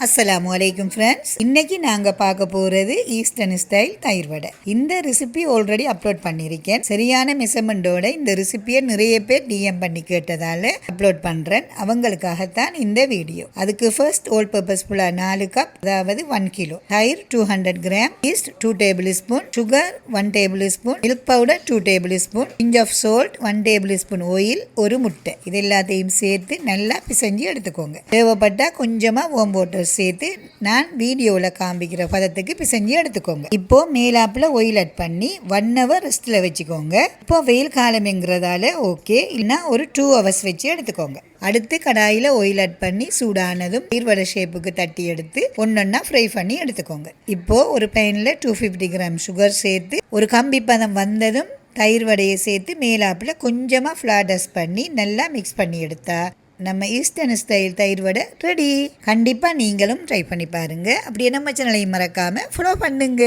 அஸ்ஸலாமு அலைக்கும் ஃப்ரெண்ட்ஸ். இன்னைக்கு நாங்கள் பார்க்க போகிறது ஈஸ்டர்ன் ஸ்டைல் தயிர் வடை. இந்த ரெசிபி ஆல்ரெடி அப்லோட் பண்ணியிருக்கேன். சரியான மெஷர்மெண்டோட இந்த ரெசிபியை நிறைய பேர் டிஎம் பண்ணி கேட்டதால அப்லோட் பண்ணுறேன். அவங்களுக்காகத்தான் இந்த வீடியோ. அதுக்கு ஃபர்ஸ்ட் ஆல் பர்பஸ் ஃபுல்லாக 4 கப், அதாவது 1 கிலோ தயிர், 200 gram yeast, 2 tablespoon sugar, 1 tablespoon milk powder, 2 tablespoon pinch of salt, 1 tablespoon oil, ஒரு முட்டை. இது எல்லாத்தையும் சேர்த்து நல்லா பிசைஞ்சு எடுத்துக்கோங்க. தேவைப்பட்டால் கொஞ்சமாக வார்ம் வாட்டர் சேர்த்து நான் வீடியோவில் காமிக்கிற பதத்துக்கு பிசைஞ்சு எடுத்துக்கோங்க. இப்போ மேலாப்பில் ஆயில் ஆட் பண்ணி 1 hour ரெஸ்ட்டில் வச்சுக்கோங்க. இப்போ வெயில் காலம்ங்கிறதால ஓகே, இல்லைன்னா ஒரு 2 hours வச்சு எடுத்துக்கோங்க. அடுத்து கடாயில் ஆயில் ஆட் பண்ணி சூடானதும் தயிர் வடை ஷேப்புக்கு தட்டி எடுத்து ஒன்றொன்னா ஃப்ரை பண்ணி எடுத்துக்கோங்க. இப்போ ஒரு பேனில் 250 கிராம் சுகர் சேர்த்து ஒரு கம்பி பதம் வந்ததும் தயிர் வடையை சேர்த்து மேலாப்பில் கொஞ்சமாக ஃப்ளார் டஸ்ட் பண்ணி நல்லா மிக்ஸ் பண்ணி எடுத்தா நம்ம ஈஸ்டர்ன் ஸ்டைல் தயிர் வடை ரெடி. கண்டிப்பாக நீங்களும் ட்ரை பண்ணி பாருங்கள். அப்படியே நம்ம சேனலை மறக்காமல் ஃபாலோ பண்ணுங்க.